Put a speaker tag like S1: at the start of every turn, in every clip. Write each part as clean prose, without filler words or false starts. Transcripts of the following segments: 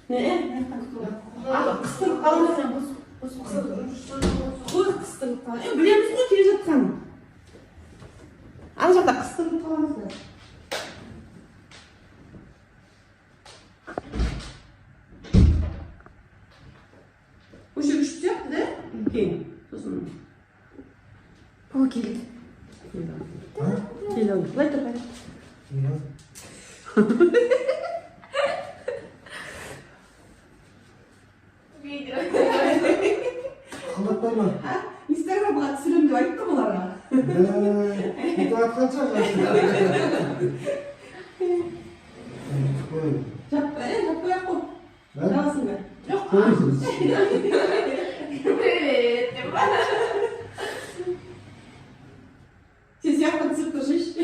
S1: Ne? Kıstırıp kalmasın. Koy kıstırıp kalmasın. Bilemiz mi kere жатқан? Ана жақта kıstırıp қаламыз. Осы күшті сияқты да? Кейін. Сосын. О, келеді. Келеді. Былай тұр қайда?
S2: Қанаттаймын.
S1: Инстаграмға түсірем деп айттым оларға.
S2: Бұл атқан шығар.
S1: Жаппай ақ қой. Жаласың ба? Жоқ. Привет. Сен сияқты циркта жүрші.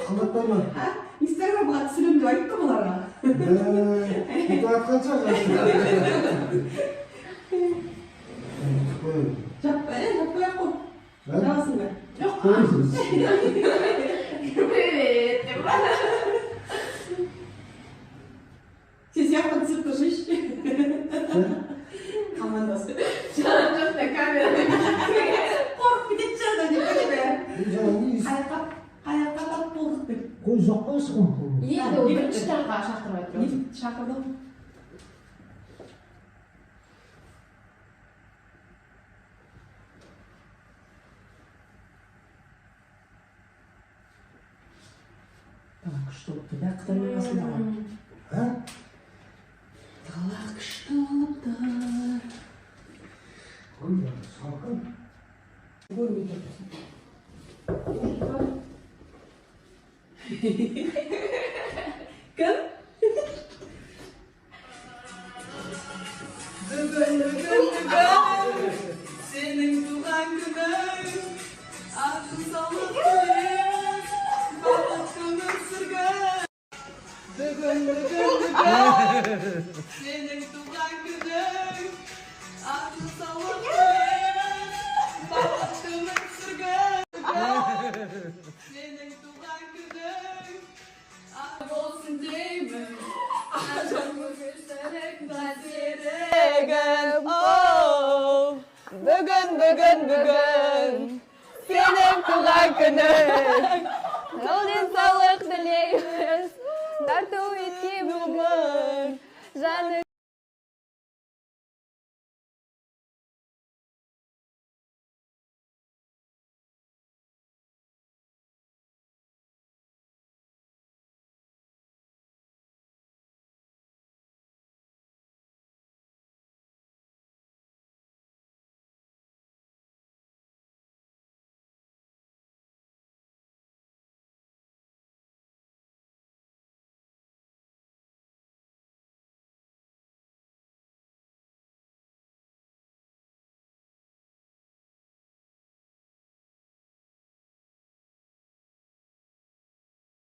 S2: Қанаттаймын.
S1: Инстаграмға түсірем деп айттым оларға.
S2: Бұл атқан шығар.
S1: Жаппай ақ қой. Жаласың ба? Жоқ. Привет. Сен сияқты циркта жүрші. Командасы. Жақта камера. Қорқып кетеді жаңа деп қаяққа тап болдық деп.
S2: Қой жоқ қойшы ғой.
S3: Енді ол бірінші таңға шақырып айтыр.
S1: Шақырдым. Дала күшті болыпты да, Қытаймен қасындағы. Дала күшті болыпты.
S2: Қой, салқын.
S1: Көрмей тұрсын. Кім? Бүгін, сенің туған күнің, атын салып келем, бақыт өмір сүргін. Бүгін, сенің туған күнің, атын салып келем, бақыт өмір сүргін. Сенің туған күнің, ат болсын деймін, ажармы көшірек бәдерігім.
S4: Бүгін, сенің туған күнің. Жол денсаулық тілейміз, тарту еткен бүгін. Жаны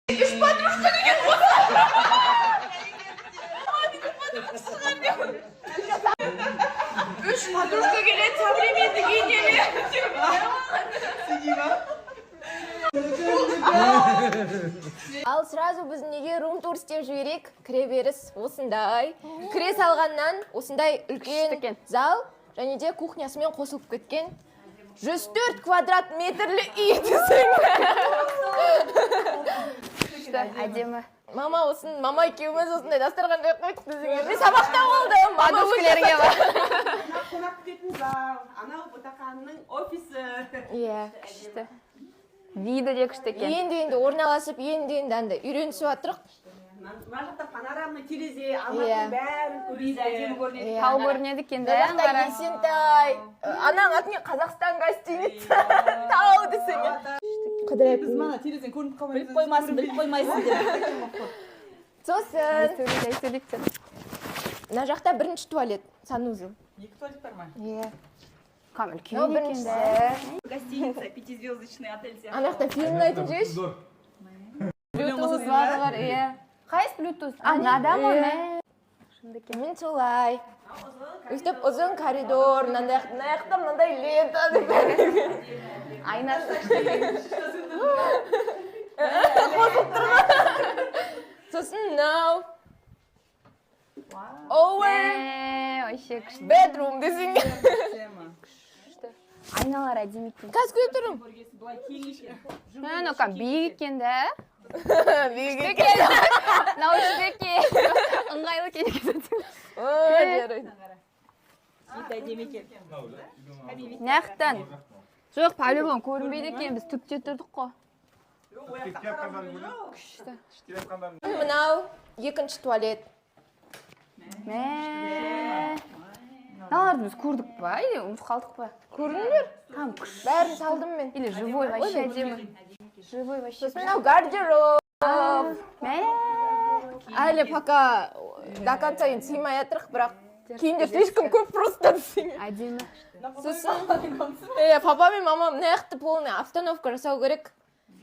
S4: үш подружка келеді, современный генелер. Ал сразу біз неге рум-тур істеп жіберейік? Кіре беріс осындай. Кіре салғаннан осындай үлкен зал және де кухнясымен қосылып кеткен. 104 квадрат метрлі үй десең.
S3: Әдемі.
S4: Мама екеуміз осындай дастарханда қойдық десең. Мен сабақта болдым.
S3: Подружкалерге бар.
S1: Қонақ күтетін зал, анау ботақанның офисі.
S4: Иә.
S3: Күшті. Виді де күшті екен.
S4: Енді орналасып, енді үйренісіп атырық.
S1: Мына жақта панорамный терезе, алматының бәрін көреді.
S3: Тау көрінеді екен да.
S4: Жақта Есентай. Анаң атымен Қазақстан гостиница. Тау десең.
S1: Біз мана терезен көрініп қалмайсың. Біліп қоймайсың деп.
S4: Сосын. Мына жақта бірінші туалет, санузел.
S1: Екі туалет бар ма?
S4: Иә.
S3: Қам үлкен екен да.
S1: Гостиница, 5-звездочный отель сияқты.
S4: Ана жақта фильм айтып жеш.
S3: Bluetooth бар, иә. Қайсы Bluetooth? Мынада ма?
S4: Мен солай. Өстіп ұзын коридор, мынандай лента деп.
S3: Айнасы.
S4: Қосып тұрма. Сосын over
S3: Вообще күшті.
S4: bedroom десең.
S3: Айналар әдемі екен.
S4: Қазір көре тұрмын.
S3: Ну-ка, биік екен да.
S4: Биік екен.
S3: Наушники. Ыңғайлы керек екен.
S4: Жарайды.
S3: Нақтан. Жоқ, по-любому көрінбейді екен, біз түпте тұрдық қой. Күшті.
S4: Мынау екінші туалет.
S3: Наларды біз көрдік па? Или ұмытып қалдық па?
S4: Көрдіңдер?
S3: Там күшті.
S4: Бәрін салдым мен.
S3: Или живой вообще әдемі. Живой вообще.
S4: Мынау гардероб.
S3: Мә.
S4: Әлі пока до конца енді сыймай жатырық, бірақ киімдер слишком көп просто десең.
S3: Әдемі.
S4: Сосын папа мен мамам нақты полный остановка жасау керек.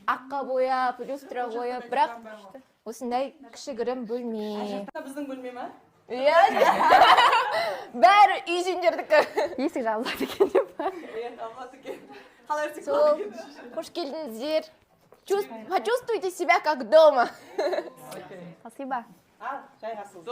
S4: Аққа бояп, люстра қойып, бірақ осындай кішігірім бөлме.
S1: Біздің бөлме ма?
S4: Иә. Бәрі үй сендердікі.
S3: Есік жабылады екен деп па?
S4: Сол, қош келдіңіздер. Почувствуйте себя как дома.
S3: Спасибо.
S1: Жайғасыз.